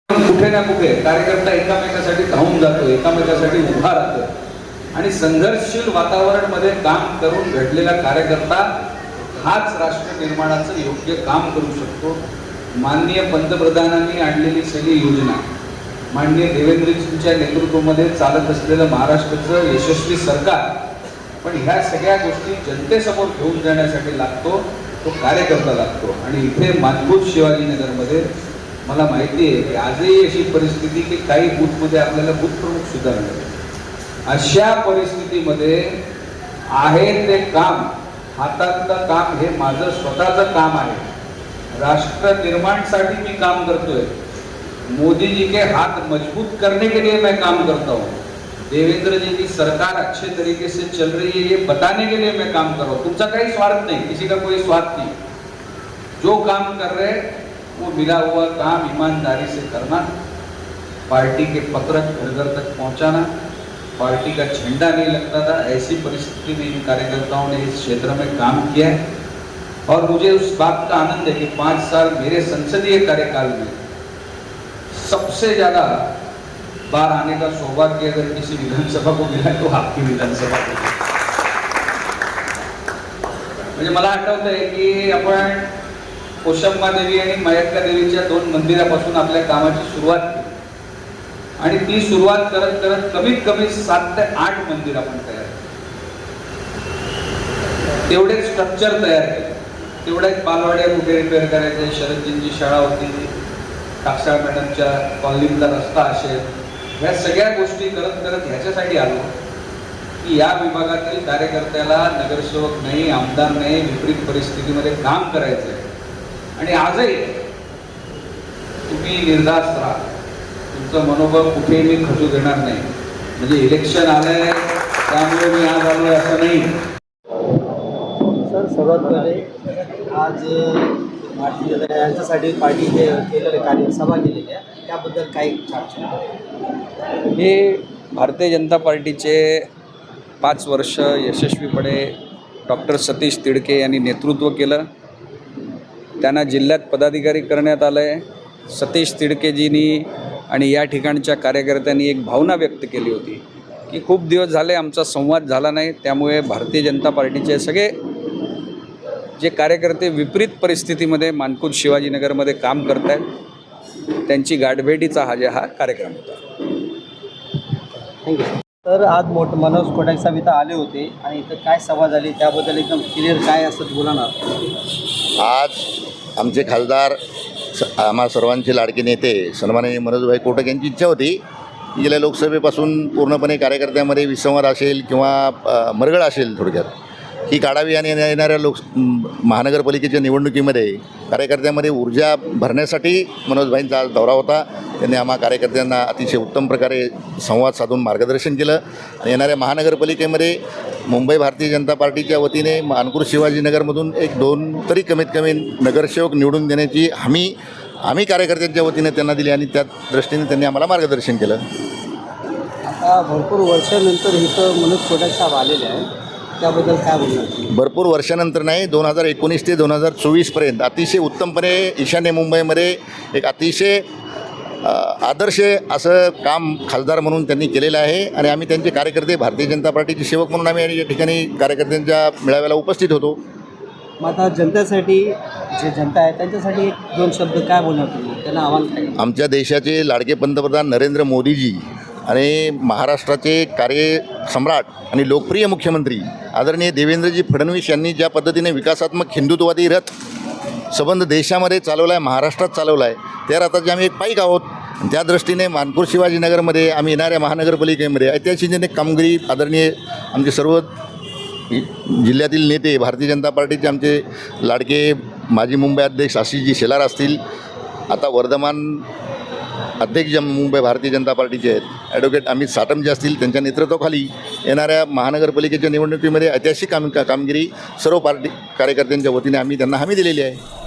कुठे ना कुठे कार्यकर्ता एकामेकासाठी धावून जातो, एकामेकासाठी उभा राहतो आणि संघर्षशील वातावरण मध्ये काम करून घडलेला कार्यकर्ता हाच राष्ट्र निर्माणाचं योग्य काम करू शकतो। माननीय पंतप्रधानांनी आणलेली सगळी योजना, माननीय देवेंद्रजींच्या नेतृत्वामध्ये चालत असलेलं महाराष्ट्राचं यशस्वी सरकार, पण ह्या सगळ्या गोष्टी जनतेसमोर घेऊन जाण्यासाठी लागतो तो कार्यकर्ता लागतो। आणि इथे मानपूर शिवाजीनगरमध्ये मला माहिती आहे की आजही अशी परिस्थिती की काही बूथमध्ये आपल्याला बूथ प्रमुख सुद्धा मिळाले। अशा परिस्थितीमध्ये आहे ते काम, हातातलं काम हे माझं स्वतःचं काम आहे। राष्ट्र निर्माणसाठी मी काम करतोय। मोदी जी के हाथ मजबूत करने के लिए मैं काम करता हूँ। देवेंद्र जी की सरकार अच्छे तरीके से चल रही है ये बताने के लिए मैं काम कर रहा हूँ। तुमचा काही स्वार्थ नहीं, किसी का कोई स्वार्थ नहीं। जो काम कर रहे वो मिला हुआ काम ईमानदारी से करना, पार्टी के पत्रक घर घर तक पहुंचाना, पार्टी का झंडा नहीं लगता था, ऐसी परिस्थिति में इन कार्यकर्ताओं ने इस क्षेत्र में काम किया है। और मुझे उस बात का आनंद है कि 5 साल मेरे संसदीय कार्यकाल में सबसे ज्यादा बार आने का सौभाग्य अगर किसी विधानसभा को मिला तो आपकी विधानसभा को। म्हणजे मला आठवतंय की आपण कोशम्मा देवी आणि मयक्का देवीच्या 2 मंदिरापासून आपल्या कामाची सुरुवात केली आणि ती सुरुवात करत करत कमीत कमी 7 ते 8 मंदिर आपण तयार केले, तेवढे स्ट्रक्चर तयार केले, तेवढ्याच बालवाड्या कुठे रिपेअर करायचे, शरदजींची शाळा होती, टाकसाळ मॅडमच्या कॉलनीतला रस्ता असेल, ह्या सगळ्या गोष्टी करत करत ह्याच्यासाठी आलो की या विभागातील कार्यकर्त्याला नगरसेवक नाही, आमदार नाही, विपरीत परिस्थितीमध्ये काम करायचं आहे। आणि आजही तुम्ही निर्धास्त राहा, तुमचं मनोबल कुठेही मी खचू देणार नाही। म्हणजे इलेक्शन आलंय त्यामुळे मी आज आलोय असं नाही। सर, सर्वात पहिले आज भारतीय जनता यांच्यासाठी पार्टीने केलेले कार्य सभा केलेली आहे, त्याबद्दल काही चर्चा। हे भारतीय जनता पार्टीचे 5 वर्ष यशस्वीपणे डॉक्टर सतीश तिडके यांनी नेतृत्व केलं। त्यांना जिल्ह्यात पदाधिकारी करण्यात आलं आहे। सतीश तिडकेजींनी आणि या ठिकाणच्या कार्यकर्त्यांनी एक भावना व्यक्त केली होती की खूप दिवस झाले आमचा संवाद झाला नाही, त्यामुळे भारतीय जनता पार्टीचे सगळे जे कार्यकर्ते विपरीत परिस्थितीमध्ये मानपूर शिवाजीनगरमध्ये काम करत आहेत त्यांची गाठभेटीचा हा कार्यक्रम होता। थँक्यू। तर आज मनोज कोटक साहेब इथं आले होते आणि इथं काय सभा झाली त्याबद्दल एकदम क्लिअर काय असं बोलणार। आज आमचे खासदार आम्हा सर्वांचे लाडके नेते सन्माननीय मनोजभाई कोटक यांची इच्छा होती की गेल्या लोकसभेपासून पूर्णपणे कार्यकर्त्यांमध्ये विसंवाद असेल किंवा मरगळ असेल थोडक्यात ही काढावी आणि येणाऱ्या महानगरपालिकेच्या निवडणुकीमध्ये कार्यकर्त्यांमध्ये ऊर्जा भरण्यासाठी मनोजभाईंचा आज दौरा होता। त्यांनी आम्हा कार्यकर्त्यांना अतिशय उत्तम प्रकारे संवाद साधून मार्गदर्शन केलं आणि येणाऱ्या महानगरपालिकेमध्ये मुंबई भारतीय जनता पार्टीच्या वतीने मानपूर शिवाजीनगरमधून 1-2 तरी कमीत कमी नगरसेवक निवडून देण्याची हमी आम्ही कार्यकर्त्यांच्या वतीने त्यांना दिली आणि त्या दृष्टीने त्यांनी आम्हाला मार्गदर्शन केलं। आता भरपूर वर्षानंतर इथं मनोज कोटक साहेब आलेले आहेत, त्याबद्दल काय बोलणार। भरपूर वर्षानंतर नाही, 2019 ते 2024पर्यंत अतिशय उत्तमपणे ईशान्य मुंबईमध्ये एक अतिशय आदर्श असं काम खासदार म्हणून त्यांनी केलेलं आहे आणि आम्ही त्यांचे कार्यकर्ते भारतीय जनता पार्टीचे सेवक म्हणून आम्ही या ठिकाणी कार्यकर्त्यांच्या मेळाव्याला उपस्थित होतो। मग आता जनतेसाठी जे जनता आहे त्यांच्यासाठी 1-2 शब्द काय बोलणार तुम्ही, त्यांना आव्हान काय। आमच्या देशाचे लाडके पंतप्रधान नरेंद्र मोदीजी आणि महाराष्ट्राचे कार्यसम्राट आणि लोकप्रिय मुख्यमंत्री आदरणीय देवेंद्रजी फडणवीस यांनी ज्या पद्धतीने विकासात्मक हिंदुत्ववादी रथ संबंध देशामध्ये चालवला आहे, महाराष्ट्रात चालवला आहे, त्या रथाचे आम्ही एक पाईक आहोत। त्या दृष्टीने मानपूर शिवाजीनगरमध्ये आम्ही येणाऱ्या महानगरपालिकेमध्ये ऐतिहासिक कामगिरी आदरणीय आमचे सर्व जिल्ह्यातील नेते भारतीय जनता पार्टीचे आमचे लाडके माजी मुंबई अध्यक्ष आशिषजी शेलार असतील, आता वर्धमान अध्यक्ष मुंबई भारतीय जनता पार्टीचे आहेत ॲडव्होकेट अमित साटम जे असतील, त्यांच्या नेतृत्वाखाली येणाऱ्या महानगरपालिकेच्या निवडणुकीमध्ये ऐतिहासिक कामगिरी सर्व पार्टी कार्यकर्त्यांच्या वतीने आम्ही त्यांना हमी दिलेली आहे।